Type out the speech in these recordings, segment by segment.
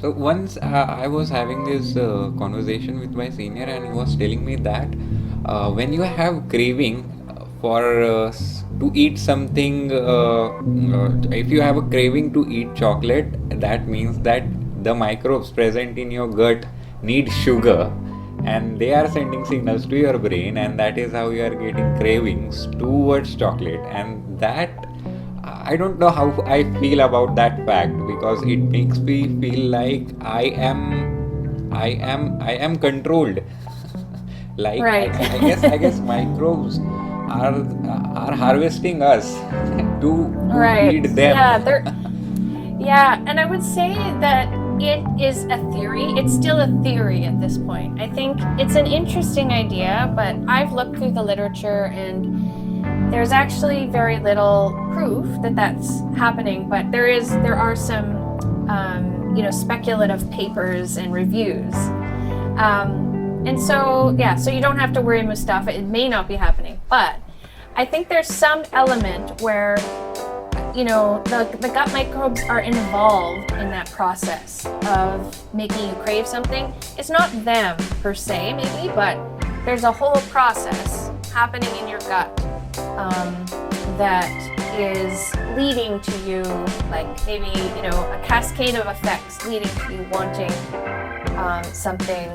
So once I was having this conversation with my senior, and he was telling me that when you have craving for to eat something, if you have a craving to eat chocolate, that means that the microbes present in your gut need sugar, and they are sending signals to your brain, and that is how you are getting cravings towards chocolate, and that I don't know how I feel about that fact because it makes me feel like I am controlled. Like Right. I guess microbes are are harvesting us to Right. feed Yeah, them. yeah, and I would say that it is a theory. It's still a theory at this point. I think it's an interesting idea, but I've looked through the literature and there's actually very little proof that that's happening, but there are some speculative papers and reviews. And so, yeah, so you don't have to worry, Mustafa. It may not be happening, but I think there's some element where the gut microbes are involved in that process of making you crave something. It's not them per se, maybe, but there's a whole process happening in your gut that is leading to you, like maybe, a cascade of effects leading to you wanting something,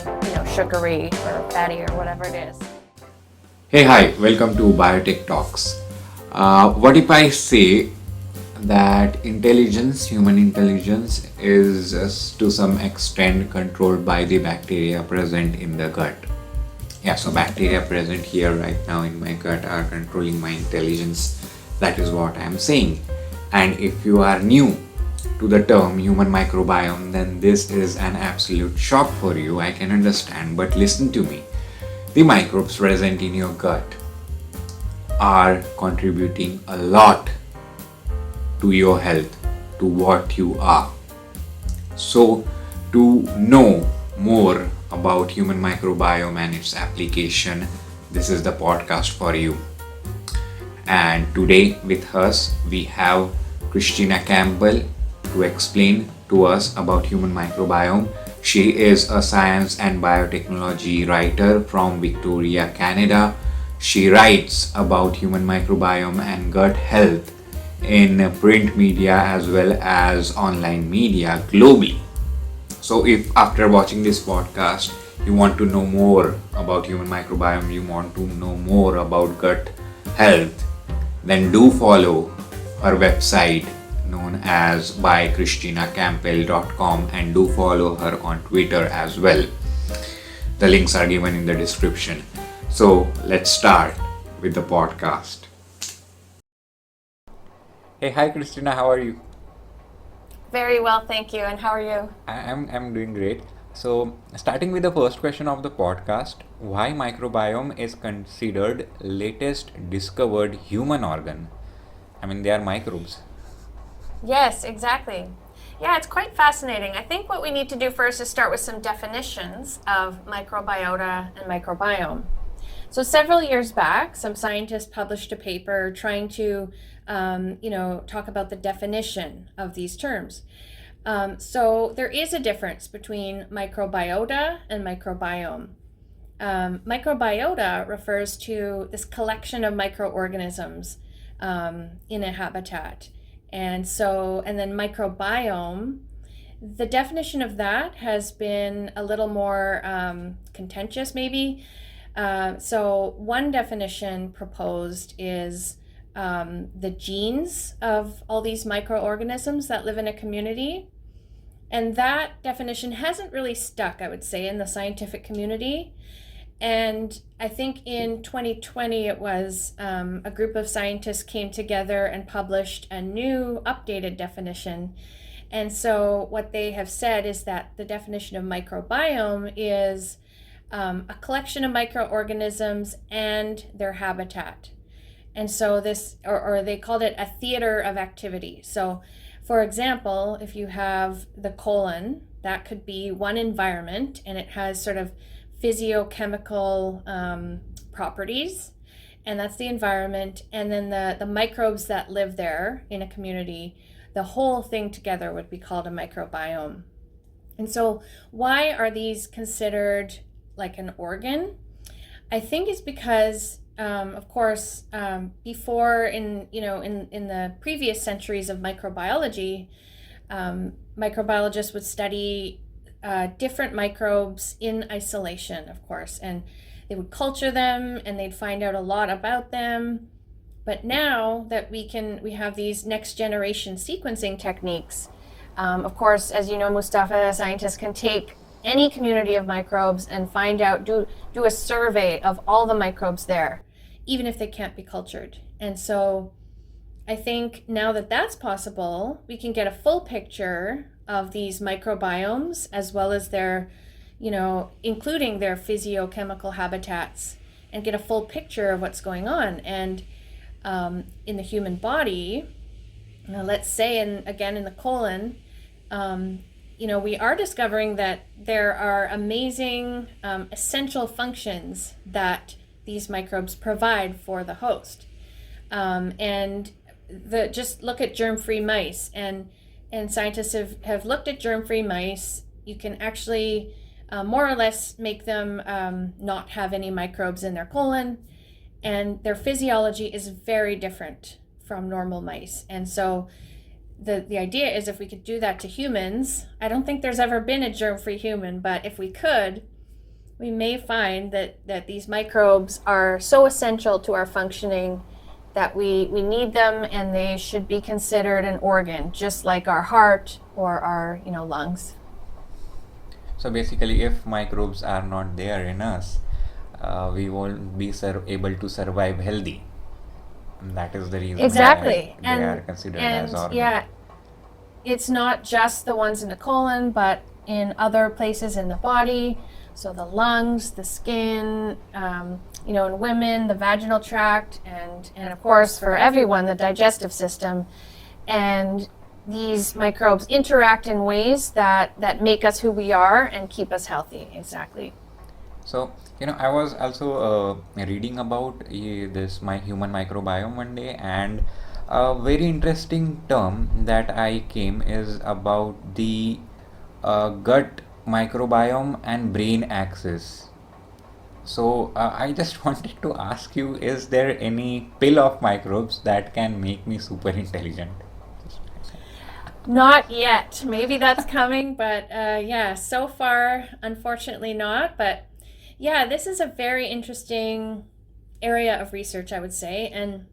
sugary or fatty or whatever it is. Hey, hi, welcome to Biotech Talks. What if I say that human intelligence, is to some extent controlled by the bacteria present in the gut? Yeah, so bacteria present here right now in my gut are controlling my intelligence. That is what I am saying. And if you are new to the term human microbiome, then this is an absolute shock for you. I can understand, but listen to me. The microbes present in your gut are contributing a lot to your health, to what you are. So, to know more about human microbiome and its application, this is the podcast for you. And today with us we have Kristina Campbell to explain to us about human microbiome. She is a science and biotechnology writer from Victoria, Canada. She writes about human microbiome and gut health in print media as well as online media globally. So, if after watching this podcast you want to know more about human microbiome, you want to know more about gut health, then do follow her website known as bykristinacampbell.com and do follow her on Twitter as well. The links are given in the description. So let's start with the podcast. Hey, hi Christina, how are you? Very well, thank you. And how are you? I'm doing great. So, starting with the first question of the podcast, why microbiome is considered latest discovered human organ? I mean, they are microbes. Yes, exactly. Yeah, it's quite fascinating. I think what we need to do first is start with some definitions of microbiota and microbiome. So several years back, some scientists published a paper trying to, talk about the definition of these terms. So there is a difference between microbiota and microbiome. Microbiota refers to this collection of microorganisms in a habitat. And then microbiome, the definition of that has been a little more contentious, maybe. So one definition proposed is the genes of all these microorganisms that live in a community. And that definition hasn't really stuck, I would say, in the scientific community. And I think in 2020, it was a group of scientists came together and published a new updated definition. And so what they have said is that the definition of microbiome is a collection of microorganisms and their habitat. And so this, or they called it a theater of activity. So for example, if you have the colon, that could be one environment and it has sort of physiochemical properties, and that's the environment. And then the microbes that live there in a community, the whole thing together would be called a microbiome. And so, why are these considered like an organ? I think it's because, of course, before in the previous centuries of microbiology, microbiologists would study different microbes in isolation, of course, and they would culture them and they'd find out a lot about them. But now that we have these next generation sequencing techniques, of course, as you know, Mustafa, scientists can take any community of microbes and find out, do a survey of all the microbes there, even if they can't be cultured. And so I think now that that's possible, we can get a full picture of these microbiomes as well as their, including their physiochemical habitats, and get a full picture of what's going on. And in the human body, let's say, again in the colon, we are discovering that there are amazing essential functions that these microbes provide for the host. And just look at germ-free mice, and scientists have looked at germ-free mice. You can actually more or less make them not have any microbes in their colon, and their physiology is very different from normal mice. And so the idea is, if we could do that to humans, I don't think there's ever been a germ-free human, but if we could, we may find that these microbes are so essential to our functioning that we need them, and they should be considered an organ, just like our heart or our lungs. So basically, if microbes are not there in us, we won't be able to survive healthy. And that is the reason exactly why they are considered as organs. Yeah, it's not just the ones in the colon, but in other places in the body. So the lungs, the skin, in women, the vaginal tract, and of course for everyone, the digestive system. And these microbes interact in ways that make us who we are and keep us healthy. Exactly. So, I was also reading about my human microbiome one day, and a very interesting term that I came is about the gut microbiome and brain axis. So I just wanted to ask you, is there any pill of microbes that can make me super intelligent? Not yet. Maybe that's coming, but so far, unfortunately not. But yeah, this is a very interesting area of research, I would say. And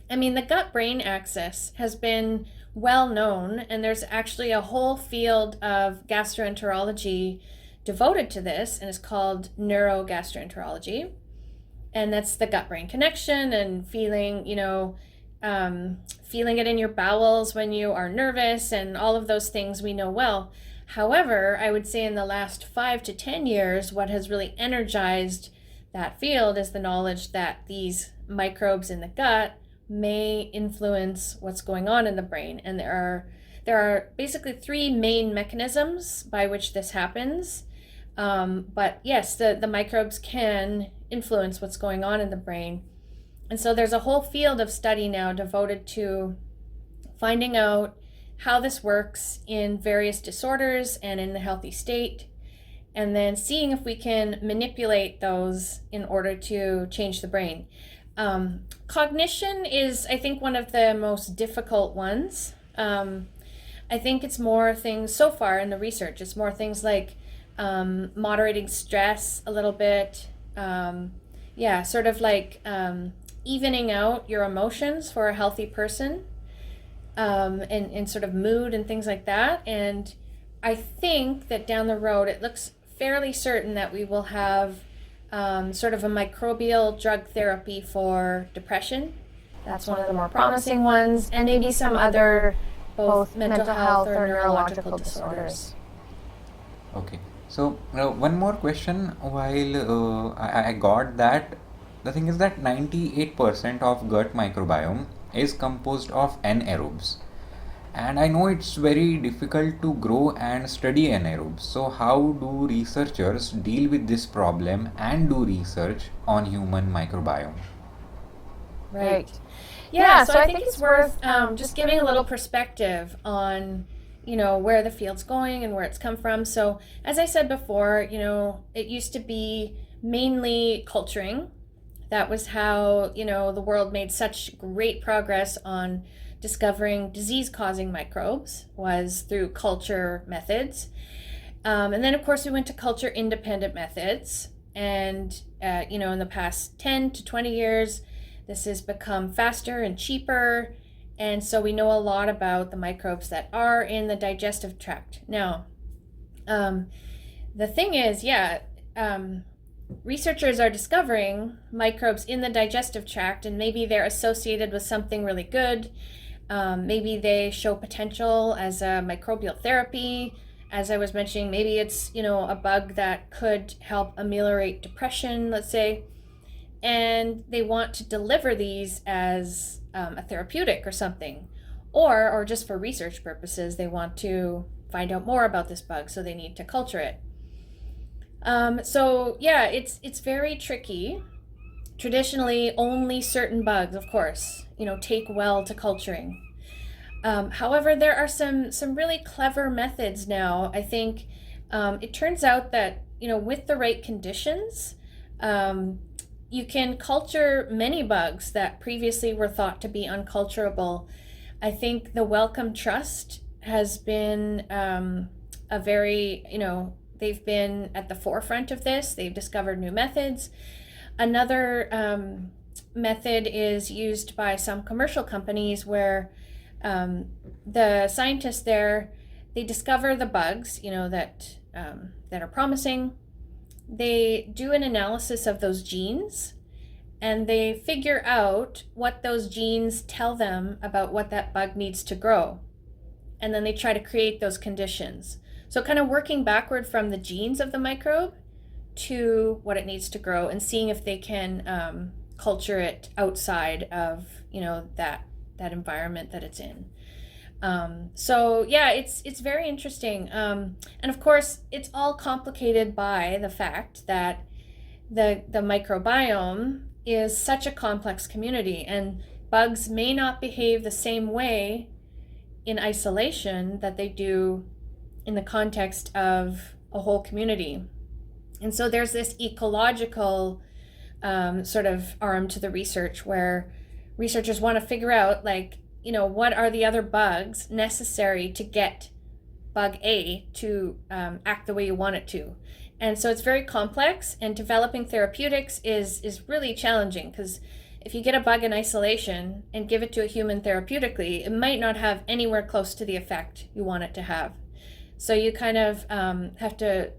I mean, the gut-brain axis has been well known, and there's actually a whole field of gastroenterology devoted to this, and it's called neurogastroenterology. And that's the gut-brain connection and feeling it in your bowels when you are nervous, and all of those things we know well. However, I would say in the last 5 to 10 years, what has really energized that field is the knowledge that these microbes in the gut may influence what's going on in the brain. And there are basically 3 main mechanisms by which this happens. But yes, the microbes can influence what's going on in the brain. And so there's a whole field of study now devoted to finding out how this works in various disorders and in the healthy state, and then seeing if we can manipulate those in order to change the brain. Cognition is, I think, one of the most difficult ones. I think it's more things, so far in the research, it's more things like moderating stress a little bit, sort of like evening out your emotions for a healthy person, and sort of mood and things like that. And I think that down the road, it looks fairly certain that we will have sort of a microbial drug therapy for depression. That's one of the more promising ones, and maybe some other both mental health or neurological disorders. Okay. So one more question. While I got that, the thing is that 98% of gut microbiome is composed of anaerobes, and I know it's very difficult to grow and study anaerobes. So how do researchers deal with this problem and do research on human microbiome? Right. Yeah, so I think it's worth just giving a little perspective on where the field's going and where it's come from. So as I said before, it used to be mainly culturing. That was how, the world made such great progress on discovering disease-causing microbes, was through culture methods. And then, of course, we went to culture-independent methods. And, in the past 10 to 20 years, this has become faster and cheaper. And so we know a lot about the microbes that are in the digestive tract. Now, the thing is, researchers are discovering microbes in the digestive tract, and maybe they're associated with something really good. Maybe they show potential as a microbial therapy. As I was mentioning, maybe it's, a bug that could help ameliorate depression, let's say. And they want to deliver these as a therapeutic or something. Or just for research purposes, they want to find out more about this bug, so they need to culture it. It's very tricky. Traditionally, only certain bugs, of course, take well to culturing. However, there are some really clever methods now. I think it turns out that, with the right conditions, you can culture many bugs that previously were thought to be unculturable. I think the Wellcome Trust has been a very, they've been at the forefront of this. They've discovered new methods. Another method is used by some commercial companies where the scientists there, they discover the bugs, that are promising. They do an analysis of those genes, and they figure out what those genes tell them about what that bug needs to grow. And then they try to create those conditions. So kind of working backward from the genes of the microbe to what it needs to grow, and seeing if they can culture it outside of, that environment that it's in. It's very interesting. And of course, it's all complicated by the fact that the microbiome is such a complex community, and bugs may not behave the same way in isolation that they do in the context of a whole community. And so there's this ecological sort of arm to the research, where researchers want to figure out, what are the other bugs necessary to get bug A to act the way you want it to. And so it's very complex, and developing therapeutics is really challenging, because if you get a bug in isolation and give it to a human therapeutically, it might not have anywhere close to the effect you want it to have. So you kind of have to,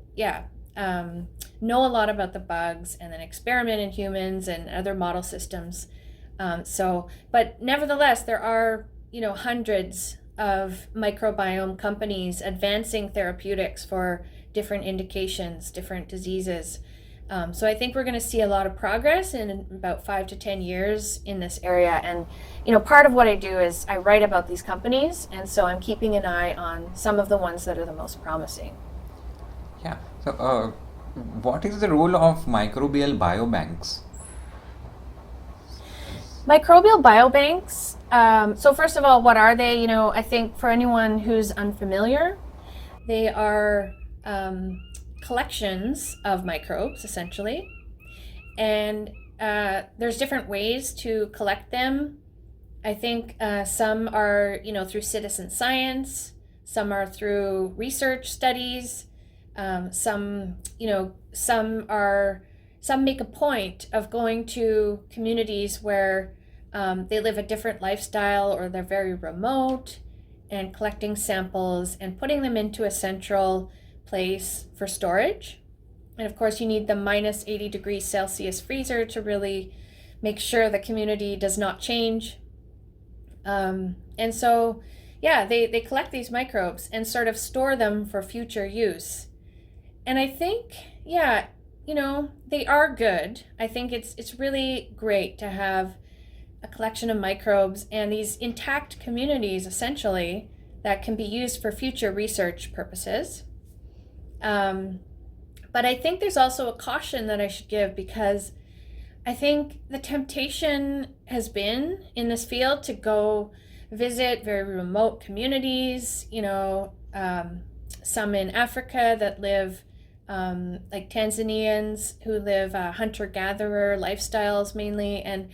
know a lot about the bugs, and then experiment in humans and other model systems. But nevertheless, there are, hundreds of microbiome companies advancing therapeutics for different indications, different diseases. So I think we're going to see a lot of progress in about 5 to 10 years in this area. And, part of what I do is I write about these companies, and so I'm keeping an eye on some of the ones that are the most promising. Yeah. So, what is the role of microbial biobanks? Microbial biobanks. So first of all, what are they? I think for anyone who's unfamiliar, they are collections of microbes, essentially. And there's different ways to collect them. I think some are, through citizen science. Some are through research studies. Some make a point of going to communities where they live a different lifestyle, or they're very remote, and collecting samples and putting them into a central place for storage. And of course, you need the minus 80 degrees Celsius freezer to really make sure the community does not change. And so, they collect these microbes and sort of store them for future use. And I think, they are good. I think it's really great to have a collection of microbes and these intact communities, essentially, that can be used for future research purposes. But I think there's also a caution that I should give, because I think the temptation has been in this field to go visit very remote communities, some in Africa that live like Tanzanians who live hunter-gatherer lifestyles mainly. And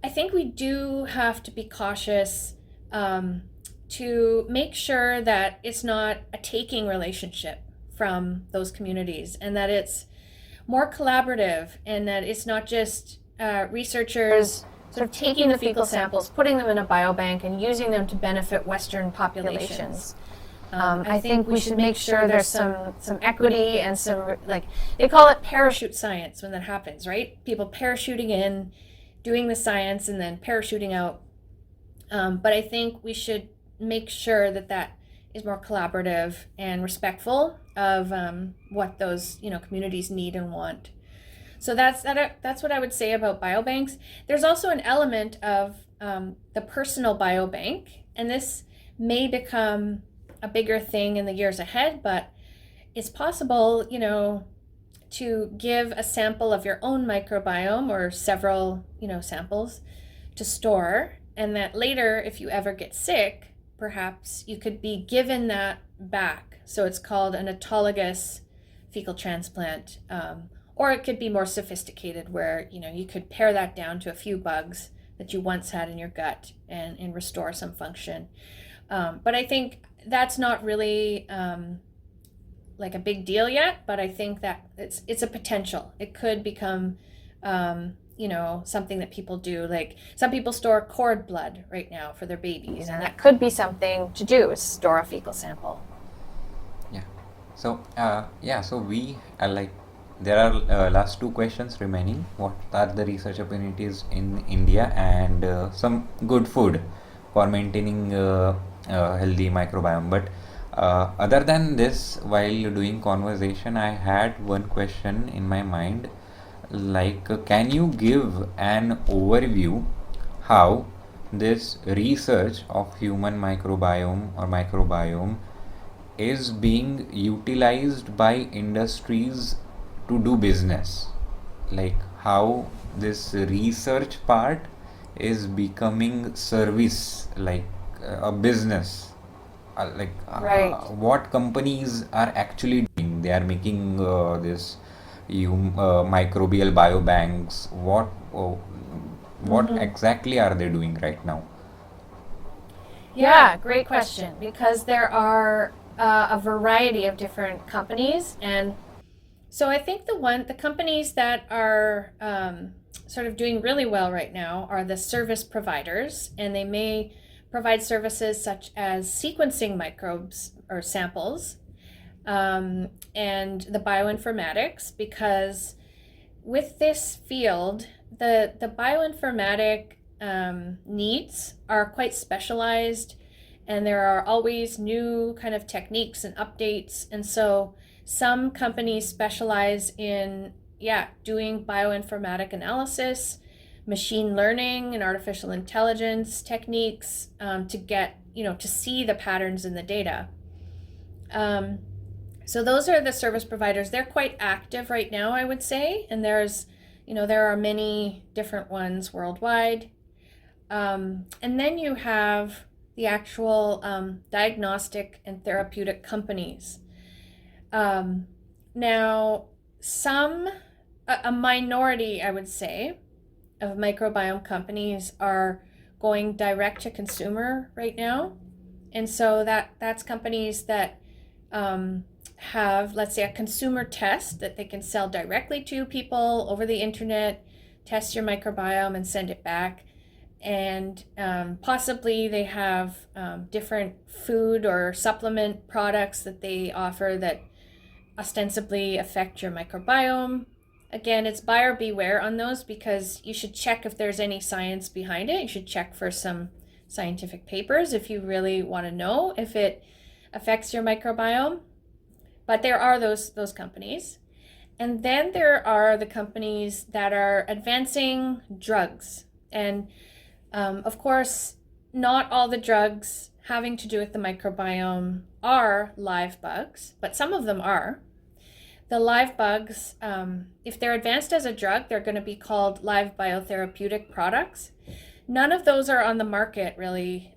I think we do have to be cautious to make sure that it's not a taking relationship from those communities, and that it's more collaborative, and that it's not just researchers sort of taking the fecal samples, putting them in a biobank, and using them to benefit Western populations. I think we should make sure there's some equity and some, like, they call it parachute science when that happens, right? People parachuting in, doing the science, and then parachuting out. But I think we should make sure that that is more collaborative and respectful of what those communities need and want. So that's what I would say about biobanks. There's also an element of the personal biobank, and this may become a bigger thing in the years ahead, but it's possible, to give a sample of your own microbiome or several, samples to store, and that later, if you ever get sick, perhaps you could be given that back. So it's called an autologous fecal transplant, or it could be more sophisticated where, you could pare that down to a few bugs that you once had in your gut and restore some function. But I think that's not really like a big deal yet, but I think that it's a potential. It could become something that people do. Like some people store cord blood right now for their babies, and that could be something to do, is store a fecal sample. Yeah. So so we like, there are last two questions remaining. What are the research opportunities in India, and some good food for maintaining healthy microbiome? But other than this, while doing conversation, I had one question in my mind. Like, can you give an overview how this research of human microbiome or microbiome is being utilized by industries to do business? Like how this research part is becoming service, like a business. Right. What companies are actually doing? They are making this microbial biobanks. What exactly are they doing right now? Yeah, great question, because there are a variety of different companies. And so I think the companies that are sort of doing really well right now are the service providers, and they may provide services such as sequencing microbes or samples, and the bioinformatics, because with this field, the bioinformatic needs are quite specialized, and there are always new kind of techniques and updates. And so some companies specialize in doing bioinformatic analysis, machine learning and artificial intelligence techniques to get, to see the patterns in the data. So those are the service providers. They're quite active right now, I would say, and there are many different ones worldwide. And then you have the actual diagnostic and therapeutic companies. Now, a minority, I would say, of microbiome companies are going direct to consumer right now. And so that's companies that have, let's say, a consumer test that they can sell directly to people over the internet, test your microbiome and send it back. And possibly they have different food or supplement products that they offer that ostensibly affect your microbiome. Again, it's buyer beware on those, because you should check if there's any science behind it. You should check for some scientific papers if you really want to know if it affects your microbiome. But there are those companies. And then there are the companies that are advancing drugs. And of course, not all the drugs having to do with the microbiome are live bugs, but some of them are. The live bugs, if they're advanced as a drug, they're going to be called live biotherapeutic products. None of those are on the market really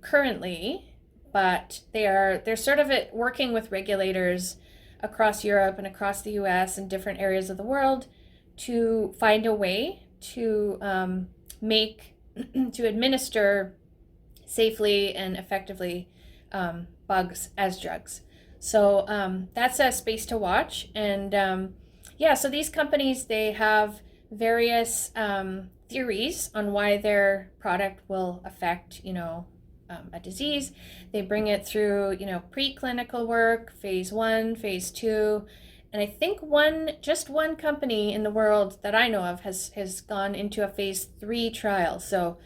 currently, but they're sort of working with regulators across Europe and across the US and different areas of the world to find a way to to administer safely and effectively bugs as drugs. So that's a space to watch. And so these companies, they have various theories on why their product will affect, a disease. They bring it through, preclinical work, phase 1, phase 2. And I think just one company in the world that I know of has gone into a phase 3 trial. So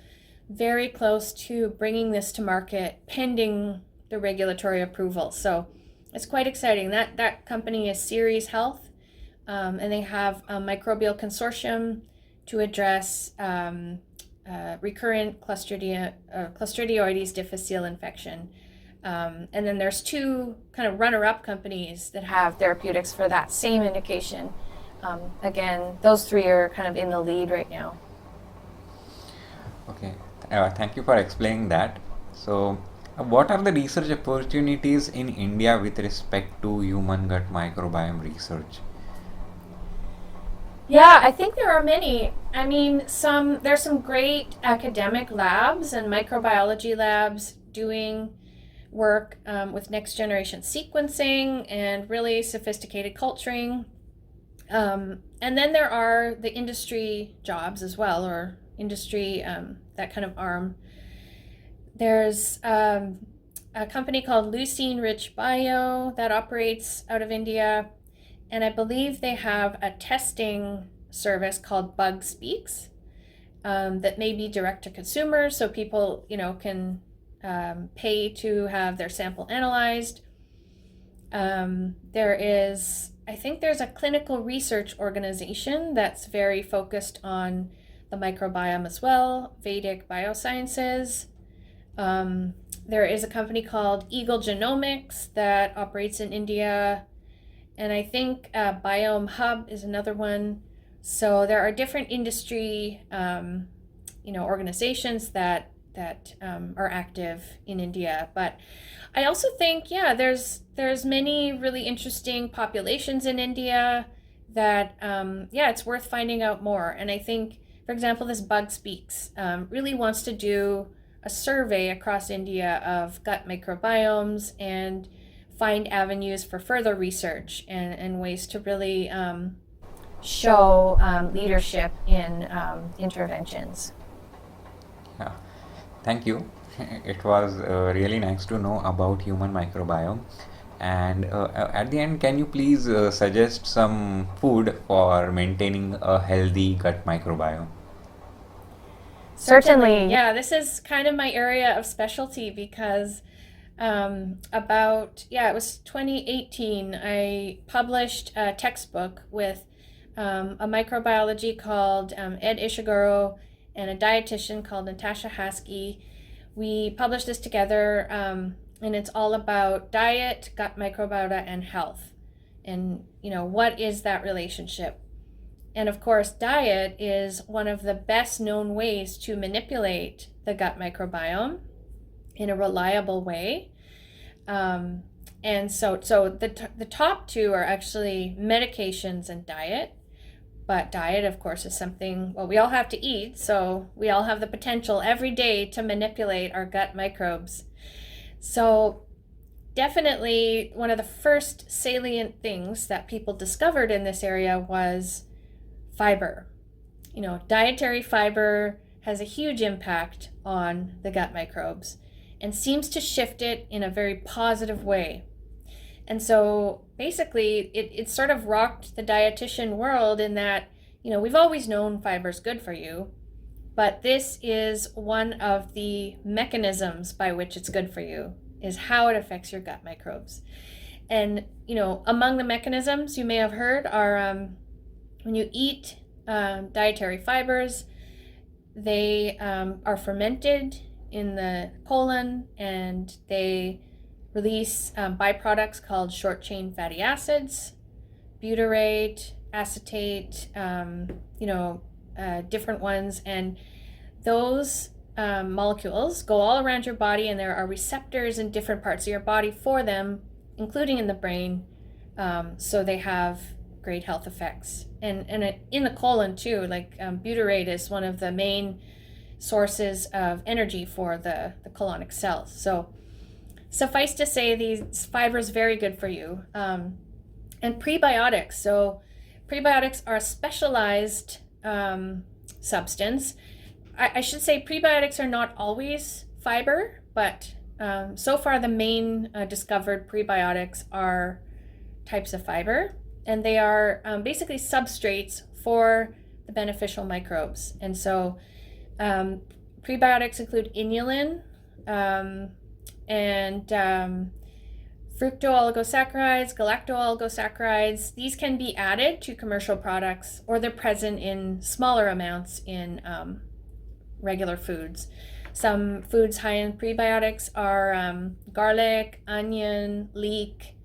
very close to bringing this to market pending the regulatory approval. So it's quite exciting. That company is Ceres Health, and they have a microbial consortium to address recurrent Clostridioides difficile infection. And then there's 2 kind of runner-up companies that have therapeutics for that same indication. Again, those 3 are kind of in the lead right now. Okay, thank you for explaining that. So, what are the research opportunities in India with respect to human gut microbiome research? Yeah, I think there are many. I mean, there's some great academic labs and microbiology labs doing work with next generation sequencing and really sophisticated culturing. And then there are the industry jobs as well, or industry, that kind of arm. There's a company called Leucine Rich Bio that operates out of India. And I believe they have a testing service called Bug Speaks that may be direct to consumers, so people, can pay to have their sample analyzed. I think there's a clinical research organization that's very focused on the microbiome as well, Vedic Biosciences. There is a company called Eagle Genomics that operates in India. And I think Biome Hub is another one. So there are different industry, organizations that are active in India. But I also think, there's many really interesting populations in India that, it's worth finding out more. And I think, for example, this Bug Speaks really wants to do a survey across India of gut microbiomes and find avenues for further research and ways to really show leadership in interventions. Yeah, thank you. It was really nice to know about human microbiome. And at the end, can you please suggest some food for maintaining a healthy gut microbiome? Certainly. Yeah, this is kind of my area of specialty because it was 2018, I published a textbook with a microbiology called Ed Ishiguro and a dietitian called Natasha Haskey. We published this together, and it's all about diet, gut microbiota, and health. And, what is that relationship? And of course, diet is one of the best known ways to manipulate the gut microbiome in a reliable way. And so the top 2 are actually medications and diet. But diet, of course, is something, we all have to eat, so we all have the potential every day to manipulate our gut microbes. So definitely one of the first salient things that people discovered in this area was fiber. Dietary fiber has a huge impact on the gut microbes and seems to shift it in a very positive way. And so basically it sort of rocked the dietitian world in that, we've always known fiber's good for you, but this is one of the mechanisms by which it's good for you, is how it affects your gut microbes. And, among the mechanisms you may have heard are when you eat dietary fibers, they are fermented in the colon and they release byproducts called short-chain fatty acids, butyrate, acetate, different ones. And those molecules go all around your body, and there are receptors in different parts of your body for them, including in the brain. So they have great health effects. And in the colon too, like butyrate is one of the main sources of energy for the colonic cells. So suffice to say, these fibers very good for you. And prebiotics. So prebiotics are a specialized substance. I should say prebiotics are not always fiber, but so far the main discovered prebiotics are types of fiber, and they are basically substrates for the beneficial microbes. And so prebiotics include inulin and fructooligosaccharides, galactooligosaccharides. These can be added to commercial products, or they're present in smaller amounts in regular foods. Some foods high in prebiotics are garlic, onion, leek,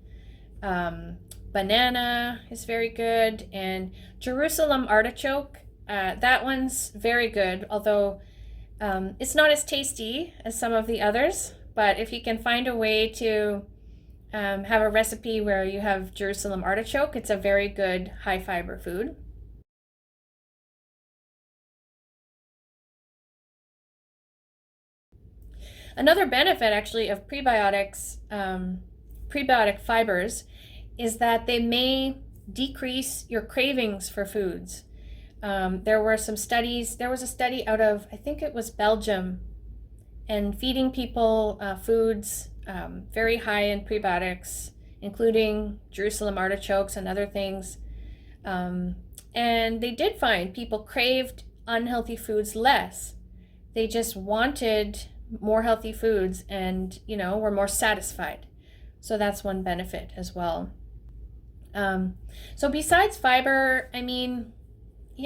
banana is very good, and Jerusalem artichoke. That one's very good, although it's not as tasty as some of the others. But if you can find a way to have a recipe where you have Jerusalem artichoke, it's a very good high fiber food. Another benefit actually of prebiotics, prebiotic fibers, is that they may decrease your cravings for foods. There were some studies, there was a study out of, I think it was Belgium, and feeding people foods very high in prebiotics, including Jerusalem artichokes and other things. And they did find people craved unhealthy foods less. They just wanted more healthy foods and, were more satisfied. So that's one benefit as well. So besides fiber, the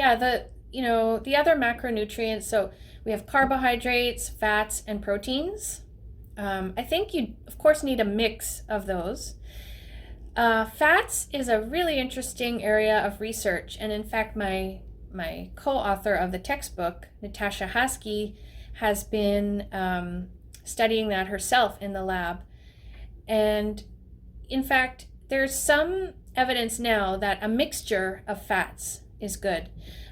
other macronutrients, so we have carbohydrates, fats, and proteins. I think you, of course, need a mix of those. Fats is a really interesting area of research. And in fact, my co-author of the textbook, Natasha Haskey, has been studying that herself in the lab. And in fact, there's some evidence now that a mixture of fats is good.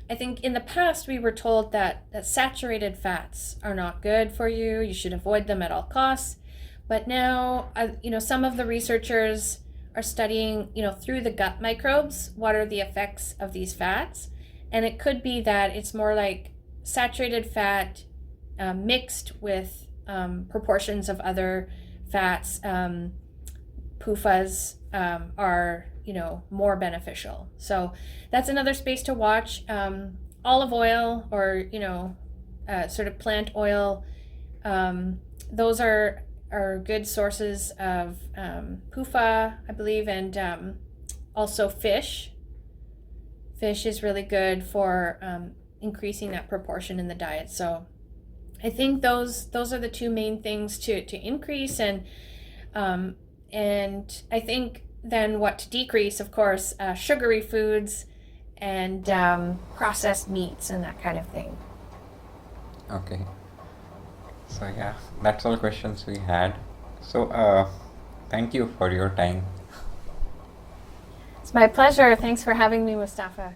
I think in the past we were told that saturated fats are not good for you. You should avoid them at all costs. But now, some of the researchers are studying, through the gut microbes, what are the effects of these fats. And it could be that it's more like saturated fat mixed with proportions of other fats. PUFAs are more beneficial. So that's another space to watch. Olive oil, or sort of plant oil, those are good sources of PUFA, I believe, and also fish. Fish is really good for increasing that proportion in the diet. So I think those are the two main things to increase, and I think then what to decrease, of course, sugary foods and processed meats and that kind of thing. Okay. So yeah, that's all questions we had. So thank you for your time. It's my pleasure. Thanks for having me, Mustafa.